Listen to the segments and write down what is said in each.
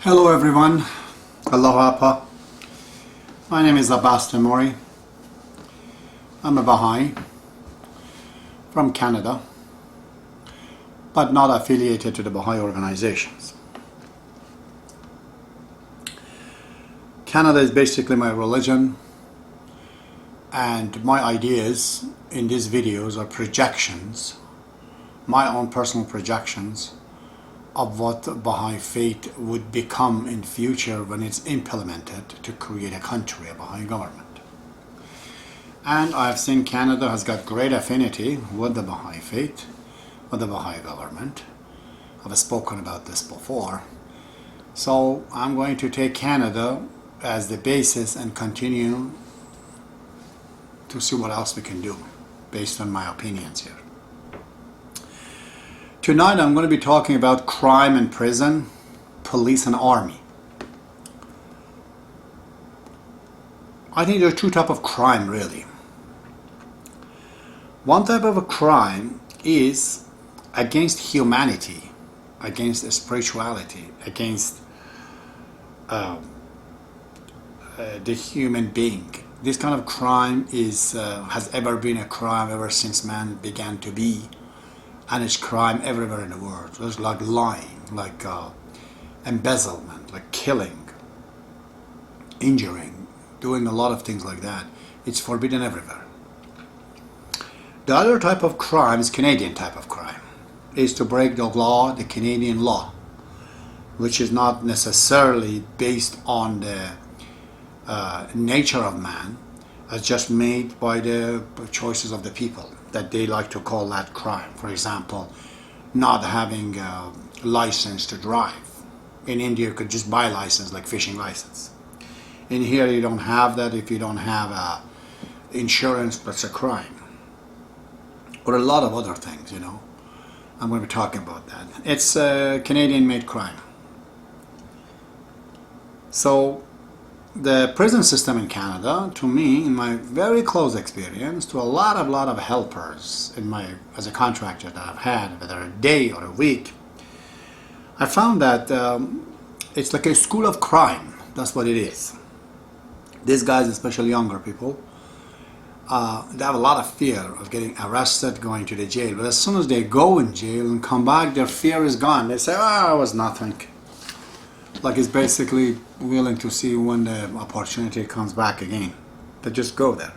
Hello everyone, O.h.i.p. My name is O.h.i.p. I'm a Baha'i from Canada, but not affiliated to the Baha'i organizations. Canada is basically my religion, and my ideas in these videos are projections, my own personal projections of what Baha'i faith would become in future when it's implemented to create a country, a Baha'i government. And I've seen Canada has got great affinity with the Baha'i faith, with the Baha'i government. I've spoken about this before. So I'm going to take Canada as the basis and continue to see what else we can do based on my opinions here. Tonight I'm going to be talking about crime and prison, police and army. I think there are two types of crime really. One type of a crime is against humanity, against spirituality, against the human being. This kind of crime has ever been a crime ever since man began to be. And it's crime everywhere in the world. It's like lying, like embezzlement, like killing, injuring, doing a lot of things like that. It's forbidden everywhere. The other type of crime is Canadian type of crime. Is to break the law, the Canadian law, which is not necessarily based on the nature of man, as just made by the choices of the people, that they like to call that crime. For example, not having a license to drive. In India you could just buy a license, like fishing license. In here you don't have that. If you don't have insurance, that's a crime. Or a lot of other things, you know. I'm going to be talking about that. It's a Canadian made crime. So the prison system in Canada, to me, in my very close experience, to a lot of helpers as a contractor that I've had, whether a day or a week, I found that it's like a school of crime. That's what it is. These guys, especially younger people, they have a lot of fear of getting arrested, going to the jail. But as soon as they go in jail and come back, their fear is gone. They say, it was nothing. Like it's basically willing to see when the opportunity comes back again. They just go there.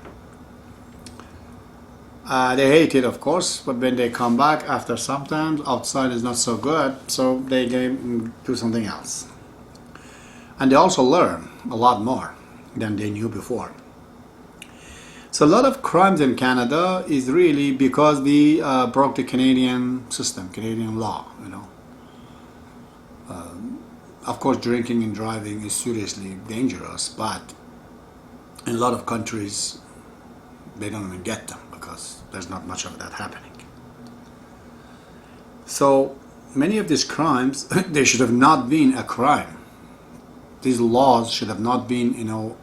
They hate it, of course, but when they come back after sometimes outside is not so good, so they do something else. And they also learn a lot more than they knew before. So a lot of crimes in Canada is really because we broke the Canadian system, Canadian law, you know. Of course, drinking and driving is seriously dangerous, but in a lot of countries, they don't even get them because there's not much of that happening. So many of these crimes, they should have not been a crime. These laws should have not been,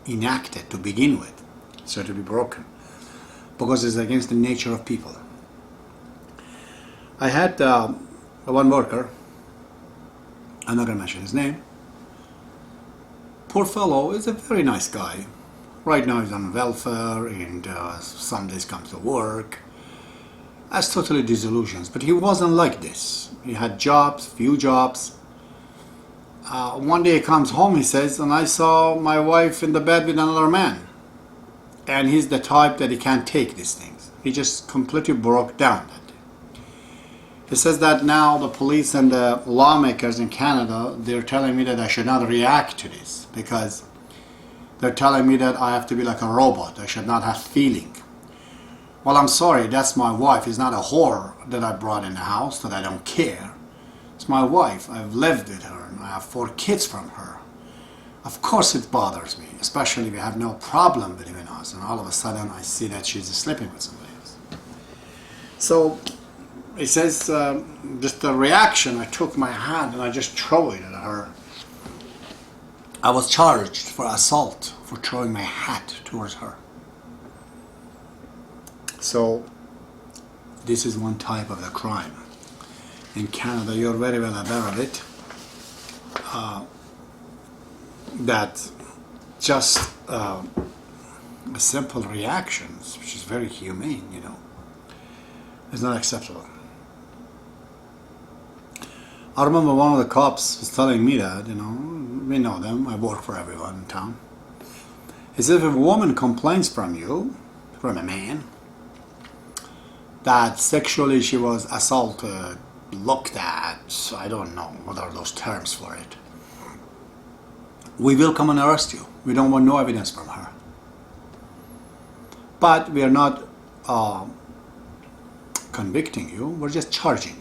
enacted to begin with, so to be broken, because it's against the nature of people. I had one worker. I'm not going to mention his name. Poor fellow is a very nice guy. Right now he's on welfare and some days comes to work. Has totally disillusions, but he wasn't like this. He had jobs, few jobs. One day he comes home, he says, and I saw my wife in the bed with another man. And he's the type that he can't take these things. He just completely broke down. He says that now the police and the lawmakers in Canada, they're telling me that I should not react to this because they're telling me that I have to be like a robot. I should not have feeling. Well, I'm sorry, that's my wife. It's not a whore that I brought in the house that I don't care. It's my wife. I've lived with her and I have 4 kids from her. Of course it bothers me, especially if we have no problem between us and all of a sudden I see that she's sleeping with somebody else. So it says, just the reaction, I took my hand and I just threw it at her. I was charged for assault for throwing my hat towards her. So this is one type of the crime. In Canada, you're very well aware of it. that just a simple reactions, which is very humane, is not acceptable. I remember one of the cops was telling me that, we know them, I work for everyone in town. He said if a woman complains from you, from a man, that sexually she was assaulted, looked at, I don't know what are those terms for it, we will come and arrest you. We don't want no evidence from her. But we are not convicting you, we're just charging you.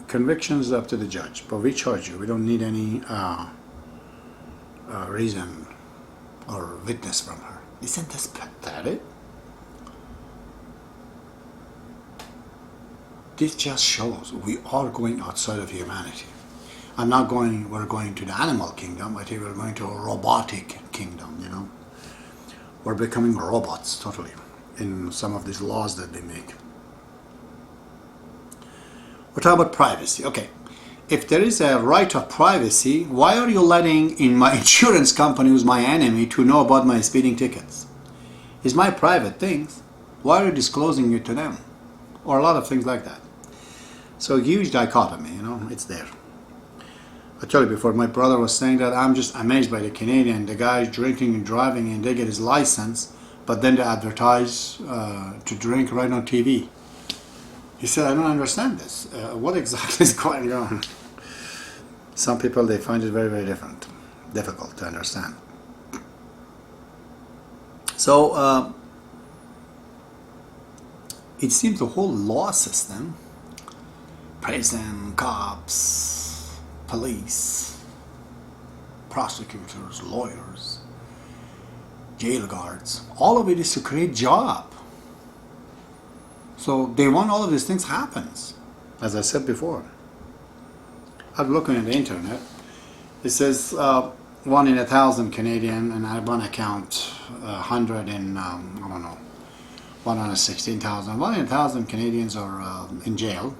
Conviction is up to the judge, but we charge you. We don't need any reason or witness from her. Isn't this pathetic? This just shows we are going outside of humanity. We're going to the animal kingdom. I think we're going to a robotic kingdom, We're becoming robots, totally, in some of these laws that they make. We're talking about privacy. Okay, if there is a right of privacy, why are you letting in my insurance company, who's my enemy, to know about my speeding tickets? It's my private things. Why are you disclosing it to them? Or a lot of things like that. So huge dichotomy, it's there. I told you before, my brother was saying that I'm just amazed by the Canadian. The guy's drinking and driving and they get his license, but then they advertise to drink right on TV. He said, I don't understand this. What exactly is going on? Some people, they find it very, very difficult to understand. So, it seems the whole law system, prison, cops, police, prosecutors, lawyers, jail guards, all of it is to create job. So they want all of these things happens. As I said before, I was looking at the internet. It says 1 in 1,000 Canadian, and I have one account 100 in I don't know, 116,000. 1 in 1,000 Canadians are in jail.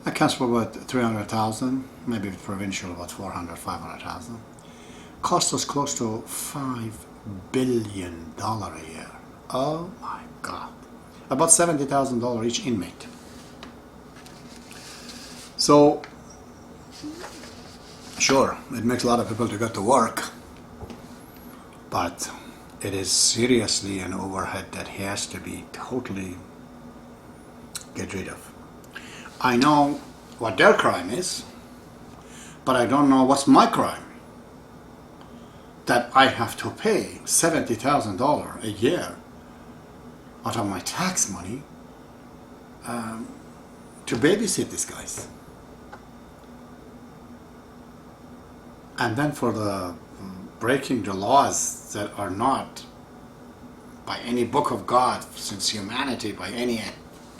That counts for about 300,000, maybe provincial about 400, 500,000. Cost us close to $5 billion a year. Oh my God. About $70,000 each inmate. So, sure, it makes a lot of people to go to work, but it is seriously an overhead that has to be totally get rid of. I know what their crime is, but I don't know what's my crime. That I have to pay $70,000 a year out of my tax money to babysit these guys. And then for the breaking the laws that are not by any book of God since humanity, by any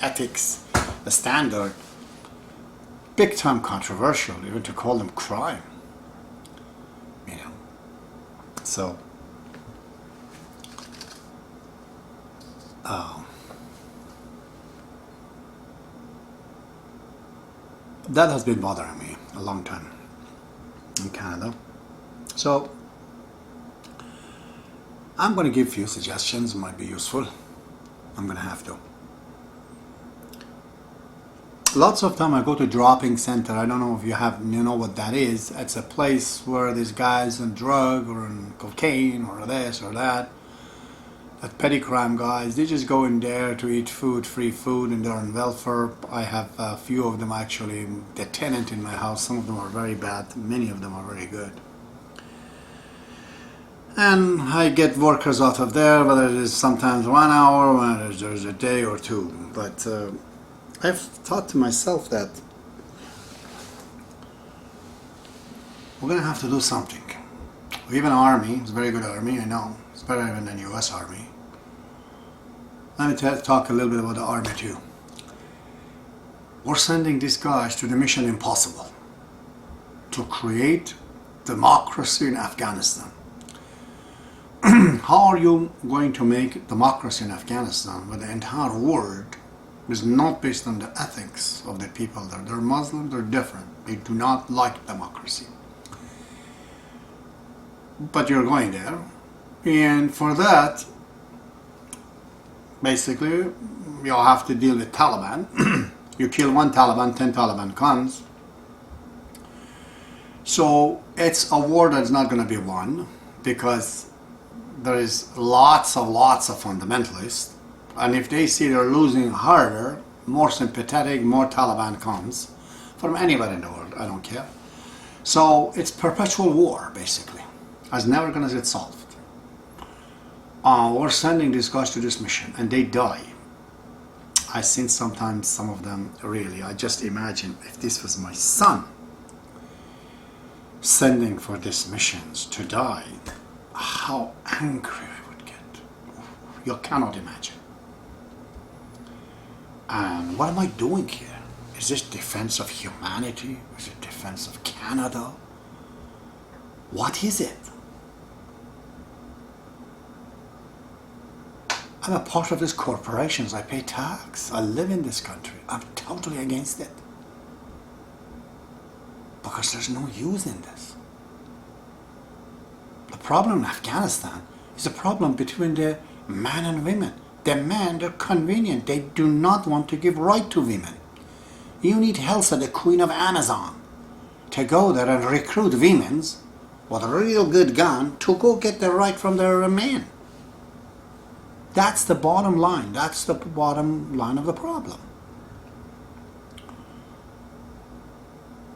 ethics standard, big time controversial even to call them crime. So that has been bothering me a long time in Canada. So I'm going to give you suggestions, might be useful. I'm going to have to. Lots of time I go to drop-in center. I don't know if you know what that is. It's a place where these guys on drug or on cocaine or this or that petty crime guys, they just go in there to eat food, free food, and they're on welfare. I have a few of them actually, the tenant in my house. Some of them are very bad, many of them are very good. And I get workers out of there, whether it is sometimes 1 hour, whether there's a day or two. But I've thought to myself that we're going to have to do something. Even Army, it's a very good Army, I know. It's better even than US Army. Let me talk a little bit about the Army too. We're sending these guys to the mission impossible to create democracy in Afghanistan. How are you going to make democracy in Afghanistan when the entire world is not based on the ethics of the people there? They're Muslim, they're different. They do not like democracy. but you're going there. And for that, basically, you'll have to deal with Taliban. You kill one Taliban, 10 Taliban comes. So it's a war that's not going to be won, because there is lots of fundamentalists, and if they see they're losing harder, more sympathetic, more Taliban comes from anywhere in the world, I don't care. So it's perpetual war, basically. It's never going to get solved. We're sending these guys to this mission and they die. I think sometimes some of them, really, I just imagine if this was my son sending for these missions to die, how angry I would get. You cannot imagine. And what am I doing here? Is this defense of humanity? Is it defense of Canada? What is it? I'm a part of these corporations. I pay tax. I live in this country. I'm totally against it. Because there's no use in this. The problem in Afghanistan is a problem between the man and women. The men, they're convenient. They do not want to give right to women. You need Elsa, the queen of Amazon, to go there and recruit women with a real good gun to go get the right from their men. That's the bottom line. That's the bottom line of the problem.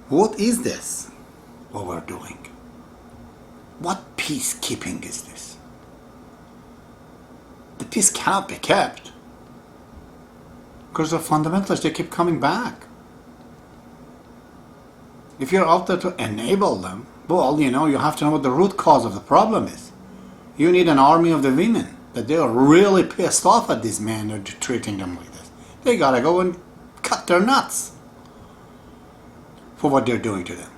What is this, what we're doing? What peacekeeping is this? The peace cannot be kept. Because the fundamentalists, they keep coming back. If you're out there to enable them, well, you know, you have to know what the root cause of the problem is. You need an army of the women, that they are really pissed off at these men that are treating them like this. They gotta go and cut their nuts for what they're doing to them.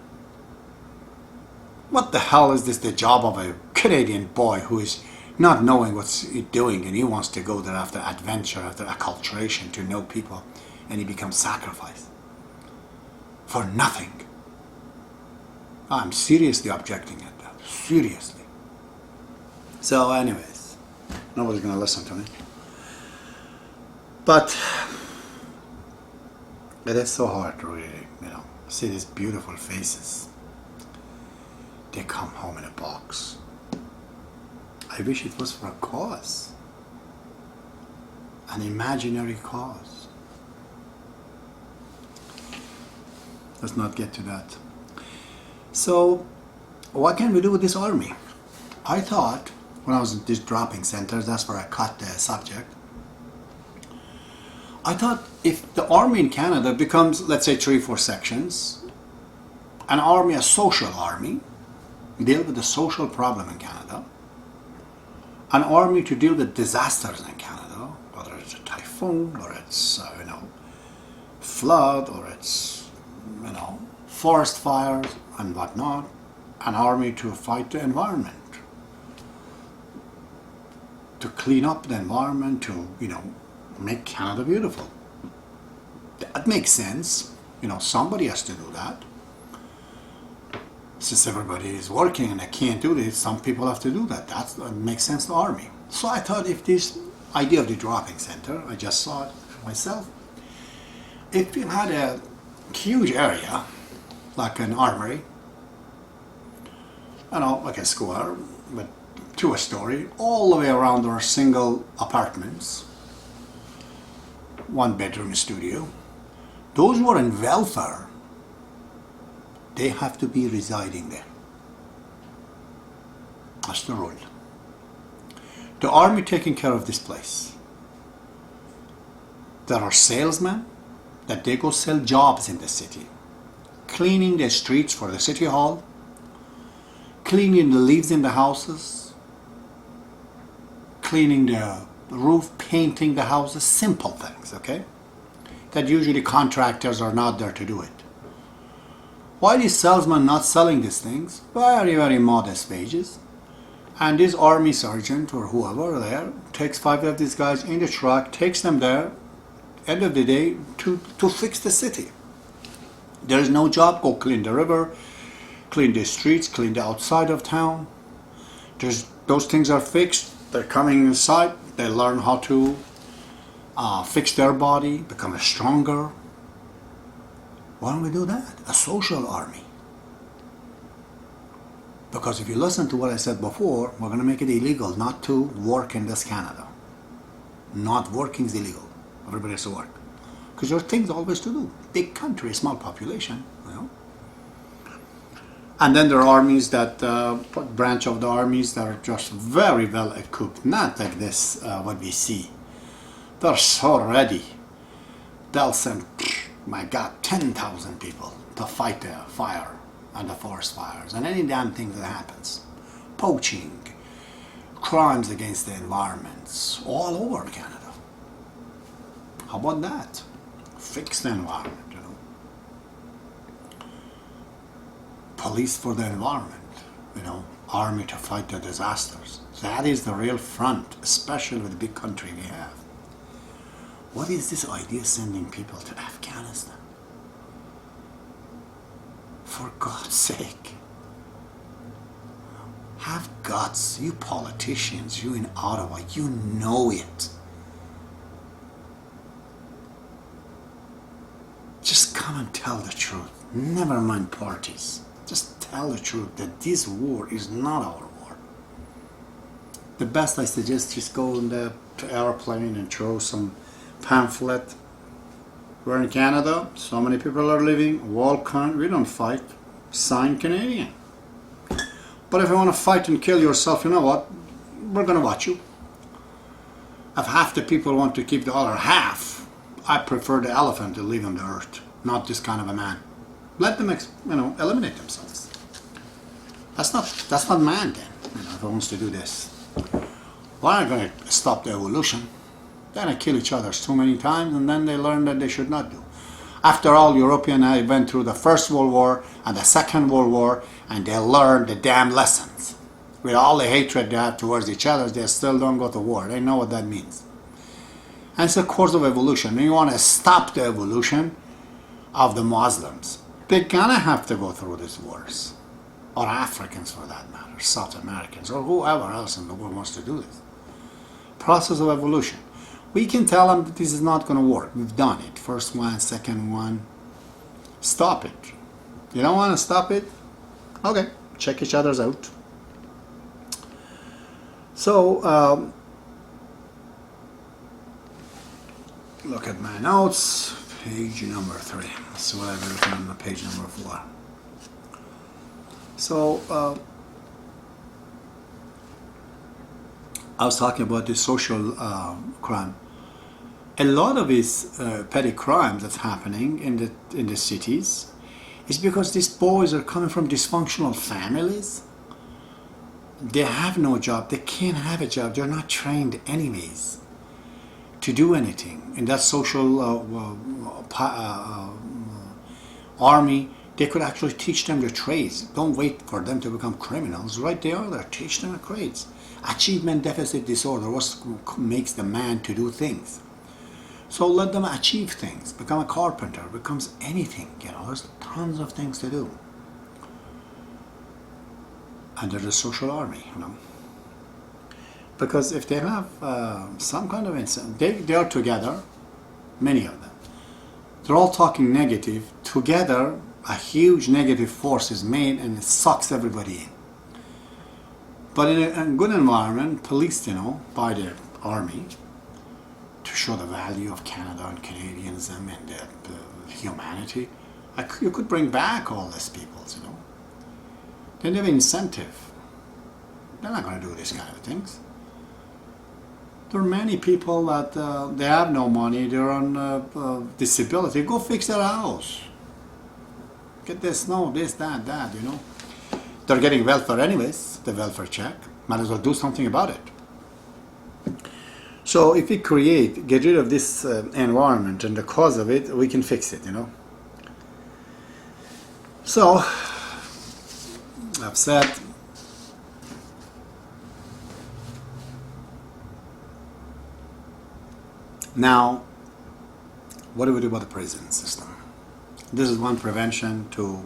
What the hell is this the job of a Canadian boy who is not knowing what he's doing, and he wants to go there after adventure, after acculturation, to know people, and he becomes sacrificed for nothing? I'm seriously objecting at that. Seriously. So anyways, nobody's going to listen to me. But it is so hard to really, see these beautiful faces. They come home in a box. I wish it was for a cause. An imaginary cause. Let's not get to that. So, what can we do with this army? I thought, when I was in these dropping centers, that's where I cut the subject. I thought if the army in Canada becomes, let's say, 3-4 sections, an army, a social army, deal with the social problem in Canada, an army to deal with disasters in Canada, whether it's a typhoon, or it's, flood, or it's, forest fires and whatnot, an army to fight the environment, to clean up the environment, to, make Canada beautiful. That makes sense. Somebody has to do that. Since everybody is working and they can't do this, some people have to do that. That makes sense to the army. So I thought, if this idea of the dropping center, I just saw it for myself, if you had a huge area, like an armory, like a square, but 2 story, all the way around there are single apartments, 1 bedroom studio. Those who are in welfare, they have to be residing there. That's the rule. The army taking care of this place. There are salesmen that they go sell jobs in the city, cleaning the streets for the city hall, cleaning the leaves in the houses, cleaning the roof, painting the houses, simple things, okay? That usually contractors are not there to do it. Why these salesmen not selling these things? Very, very modest wages. And this army sergeant or whoever there takes 5 of these guys in the truck, takes them there, end of the day, to fix the city. There is no job, go clean the river, clean the streets, clean the outside of town. Those things are fixed. They're coming inside. They learn how to fix their body, become stronger. Why don't we do that? A social army. Because if you listen to what I said before, we're going to make it illegal not to work in this Canada. Not working is illegal. Everybody has to work. Because there are things always to do. Big country, small population, you know. And then there are armies that, branch of the armies that are just very well equipped. Not like this, what we see. They're so ready. They'll send, my God, 10,000 people to fight the fire and the forest fires and any damn thing that happens. Poaching, crimes against the environments, all over Canada. How about that? Fix the environment, you know. Police for the environment, you know. Army to fight the disasters. That is the real front, especially with the big country we have. What is this idea of sending people to Afghanistan? For God's sake. Have guts, you politicians, you in Ottawa, you know it. Just come and tell the truth. Never mind parties. Just tell the truth that this war is not our war. The best I suggest, just go in the airplane and throw some pamphlet. We're in Canada, so many people are living, we don't fight, sign Canadian. But if you want to fight and kill yourself, you know what? We're going to watch you. If half the people want to keep the other half, I prefer the elephant to live on the earth, not this kind of a man. Let them, eliminate themselves. That's not man then, if it wants to do this. Why not going to stop the evolution? Then they kill each other too many times, and then they learn that they should not do. After all, Europeans went through the First World War and the Second World War, and they learned the damn lessons. With all the hatred they have towards each other, they still don't go to war. They know what that means. And it's a course of evolution. And you want to stop the evolution of the Muslims. They're gonna have to go through these wars. Or Africans for that matter, South Americans, or whoever else in the world wants to do this. Process of evolution. We can tell them that this is not going to work. We've done it. First one, second one. Stop it. You don't want to stop it? Okay. Check each other's out. So, look at my notes. Page number 3. That's what I've written on page number 4. So, I was talking about the social crime. A lot of these petty crimes that's happening in the cities is because these boys are coming from dysfunctional families. They have no job. They can't have a job. They're not trained anyways to do anything. In that social army, they could actually teach them the trades. Don't wait for them to become criminals. Right there, teach them the trades. Achievement deficit disorder, what makes the man to do things. So let them achieve things, become a carpenter, becomes anything, there's tons of things to do. And they're the social army, Because if they have some kind of incident, they are together, many of them. They're all talking negative. Together, a huge negative force is made and it sucks everybody in. But in a good environment, policed, by the army, to show the value of Canada and Canadianism and the humanity, you could bring back all these peoples, They have incentive. They're not going to do these kind of things. There are many people that they have no money, they're on disability. Go fix their house. Get this, that, They're getting welfare anyways, the welfare check. Might as well do something about it. So if we get rid of this environment and the cause of it, we can fix it, So, I've said, now, what do we do about the prison system? This is one prevention to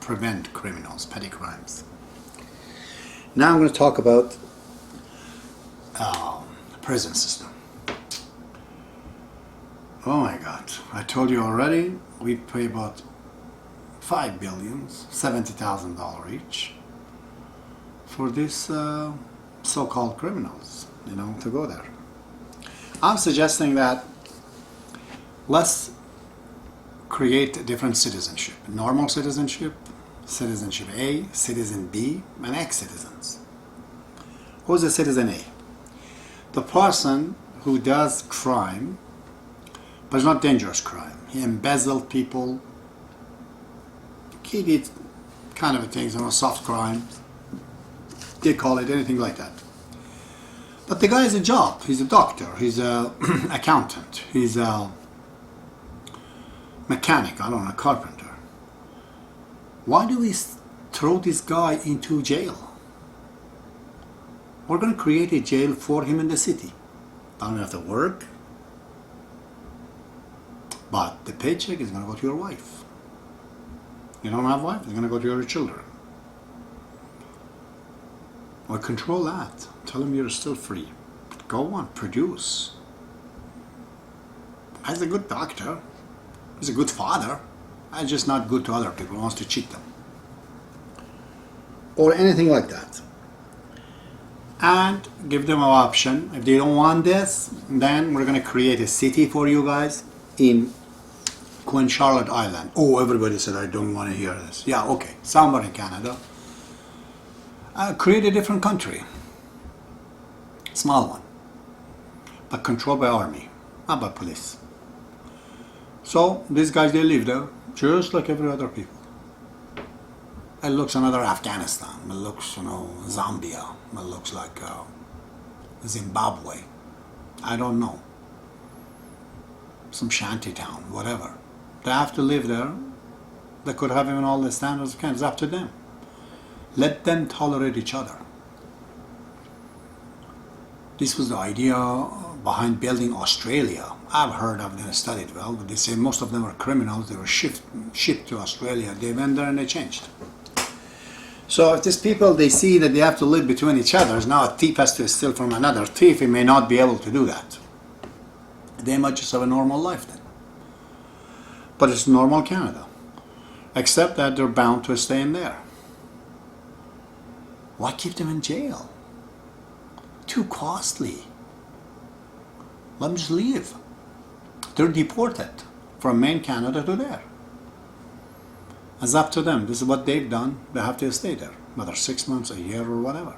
prevent criminals, petty crimes. Now I'm going to talk about prison system. Oh my God! I told you already. We pay about $5 billion, $70,000 each for these so-called criminals, to go there. I'm suggesting that let's create a different citizenship. Normal citizenship, citizenship A, citizen B, and ex-citizens. Who's a citizen A? The person who does crime, but it's not dangerous crime. He embezzled people. He did kind of things, soft crime. They call it anything like that. But the guy has a job. He's a doctor. He's a accountant. He's a mechanic. I don't know, a carpenter. Why do we throw this guy into jail? We're going to create a jail for him in the city. I don't have to work, but the paycheck is going to go to your wife. You don't have a wife, it's going to go to your children. Or control that. Tell them you're still free. Go on, produce. He's a good doctor. He's a good father. He's just not good to other people. He wants to cheat them. Or anything like that. And give them an option. If they don't want this, then we're going to create a city for you guys in Queen Charlotte Island. Oh, everybody said I don't want to hear this. Yeah, okay. Somewhere in Canada. Create a different country. Small one. But controlled by army, not by police. So these guys, they live there just like every other people. It looks another Afghanistan. It looks, Zambia. It looks like Zimbabwe. I don't know. Some shanty town, whatever. They have to live there. They could have even all the standards. It's up to them. Let them tolerate each other. This was the idea behind building Australia. I've heard of them, studied well, but they say most of them are criminals. They were shipped to Australia. They went there and they changed. So if these people, they see that they have to live between each other, now a thief has to steal from another thief, he may not be able to do that. They might just have a normal life then. But it's normal Canada. Except that they're bound to stay in there. Why keep them in jail? Too costly. Let them just leave. They're deported from main Canada to there. It's up to them. This is what they've done. They have to stay there, whether 6 months, a year, or whatever.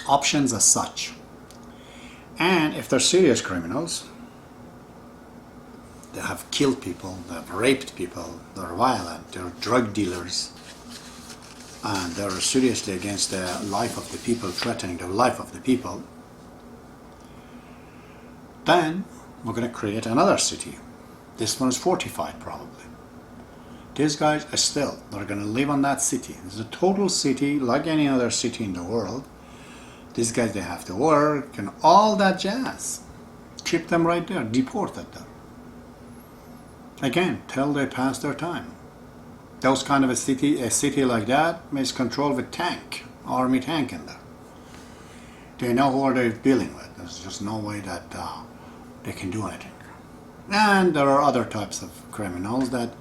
Options as such. And if they're serious criminals, they have killed people, they have raped people, they're violent, they're drug dealers, and they're seriously against the life of the people, threatening the life of the people, then we're going to create another city. This one is fortified probably. These guys are still, they're going to live on that city. It's a total city like any other city in the world. These guys, they have to work and all that jazz. Keep them right there, deported them. Again, till they pass their time. Those kind of a city like that is controlled with tank, army tank in there. They know who they're dealing with. There's just no way that they can do anything. And there are other types of criminals that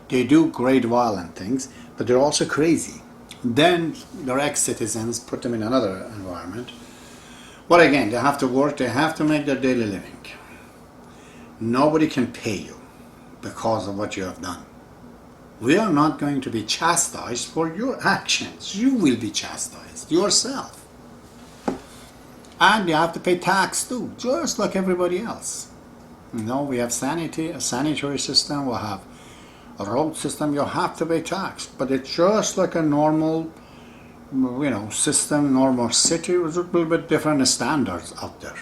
they do great violent things, but they're also crazy. Then their ex-citizens put them in another environment. But again, they have to work, they have to make their daily living. Nobody can pay you because of what you have done. We are not going to be chastised for your actions. You will be chastised yourself. And you have to pay tax too, just like everybody else. We have a sanitary system, we have a road system, you have to pay tax. But it's just like a normal, system, normal city with a little bit different standards out there.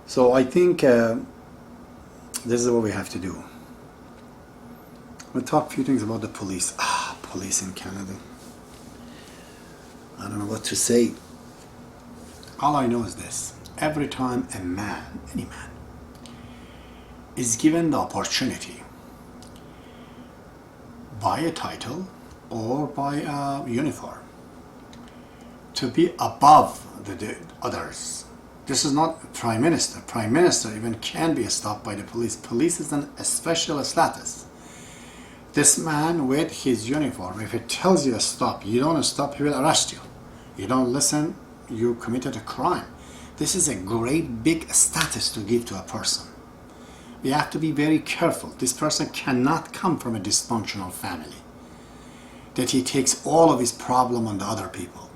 So I think this is what we have to do. We'll talk a few things about the police. Police in Canada. I don't know what to say. All I know is this. Every time a man, any man, is given the opportunity, buy a title or by a uniform, to be above the others. This is not Prime Minister. Prime Minister even can be stopped by the police. Police is a special status. This man with his uniform, if it tells you to stop, you don't stop, he will arrest you. You don't listen, you committed a crime. This is a great big status to give to a person. We have to be very careful. This person cannot come from a dysfunctional family, that he takes all of his problem on the other people.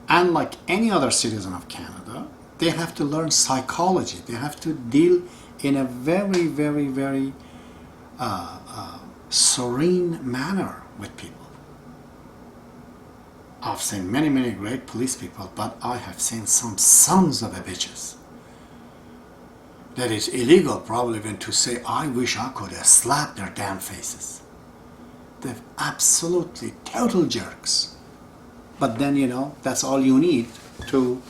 And like any other citizen of Canada, they have to learn psychology. They have to deal in a very, very, very serene manner with people. I've seen many, many great police people, but I have seen some sons of a bitches that it's illegal probably even to say, I wish I could have slapped their damn faces. They're absolutely total jerks. But then, that's all you need to,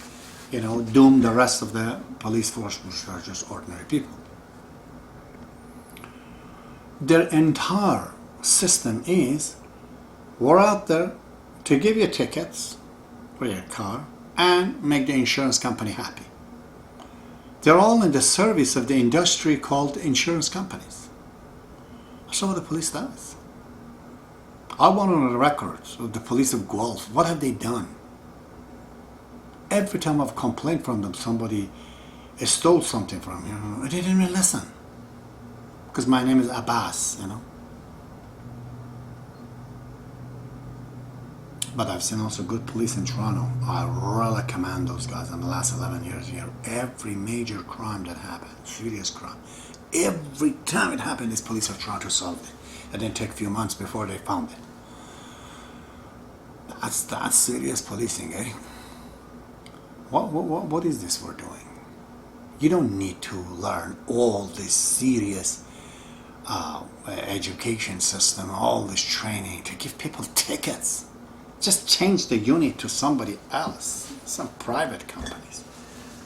doom the rest of the police force, which are just ordinary people. Their entire system is, we're out there to give you tickets for your car and make the insurance company happy. They're all in the service of the industry called insurance companies. That's what the police does. I want on the records of the police of Guelph. What have they done? Every time I've complained from them, somebody stole something from me. They didn't even listen. Because my name is Abbas, But I've seen also good police in Toronto. I really commend those guys in the last 11 years here. Every major crime that happened, serious crime, every time it happened, these police of Toronto solved it. It didn't take a few months before they found it. That's serious policing, eh? What is this we're doing? You don't need to learn all this serious education system, all this training to give people tickets. Just change the unit to somebody else, some private companies.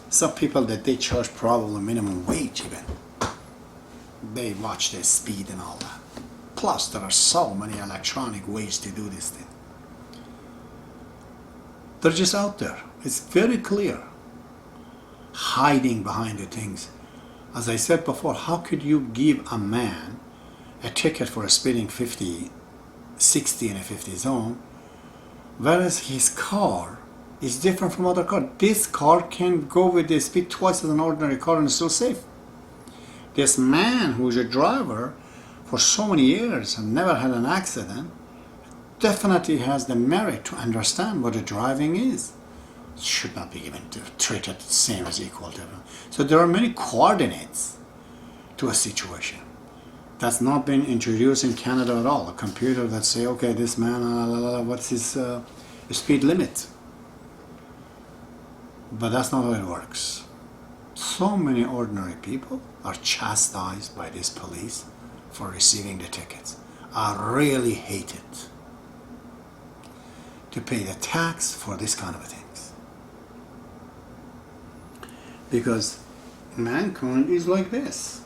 Some people that they charge probably minimum wage even. They watch their speed and all that. Plus, there are so many electronic ways to do this thing. They're just out there. It's very clear. Hiding behind the things. As I said before, how could you give a man a ticket for a speeding 50, 60 in a 50 zone, whereas his car is different from other cars? This car can go with the speed twice as an ordinary car and is still safe. This man who is a driver for so many years and never had an accident definitely has the merit to understand what the driving is. It should not be treated the same as equal to everyone. So there are many coordinates to a situation. That's not been introduced in Canada at all. A computer that say, okay, this man, what's his speed limit? But that's not how it works. So many ordinary people are chastised by this police for receiving the tickets. I really hate it. To pay the tax for this kind of things. Because mankind is like this.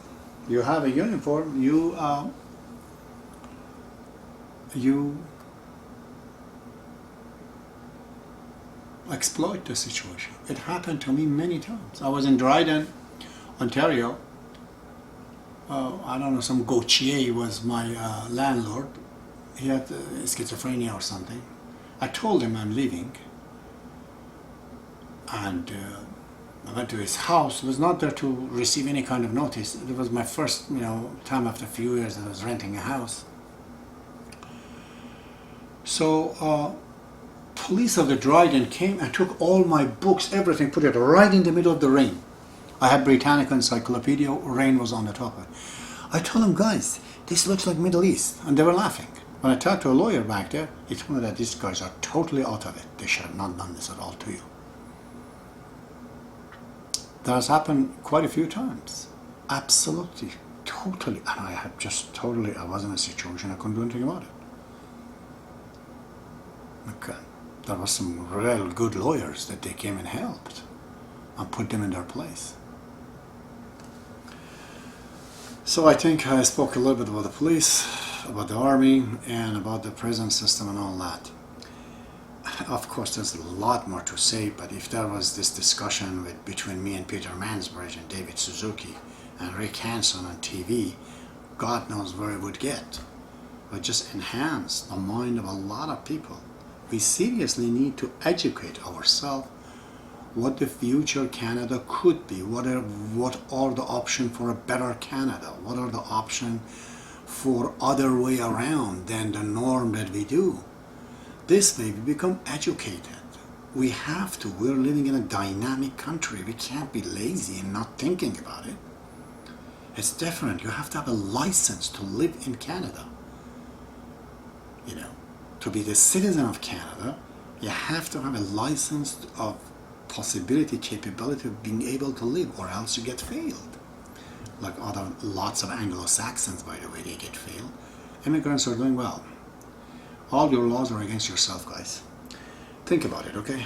You have a uniform, you exploit the situation. It happened to me many times. I was in Dryden, Ontario. I don't know, some Gauthier was my landlord. He had schizophrenia or something. I told him I'm leaving, and I went to his house. I was not there to receive any kind of notice. It was my first, time after a few years that I was renting a house. So, police of the Dryden came and took all my books, everything, put it right in the middle of the rain. I had Britannica Encyclopedia, rain was on the top of it. I told them, guys, this looks like Middle East, and they were laughing. When I talked to a lawyer back there, he told me that these guys are totally out of it. They should have not done this at all to you. That has happened quite a few times. Absolutely. Totally. And I was in a situation I couldn't do anything about it. Okay. There was some real good lawyers that they came and helped and put them in their place. So I think I spoke a little bit about the police. about the army and about the prison system and all that. Of course, there's a lot more to say, but if there was this discussion between me and Peter Mansbridge and David Suzuki and Rick Hansen on TV, God knows where it would get. It would just enhance the mind of a lot of people. We seriously need to educate ourselves what the future Canada could be. What are the options for a better Canada? What are the options for other way around than the norm that we do? This way we become educated. We have to. We're living in a dynamic country. We can't be lazy and not thinking about it. It's different. You have to have a license to live in Canada. You know, to be the citizen of Canada, you have to have a license of possibility, capability of being able to live, or else you get failed. Like lots of Anglo-Saxons, by the way, they get failed. Immigrants are doing well. All your laws are against yourself, guys. Think about it, okay?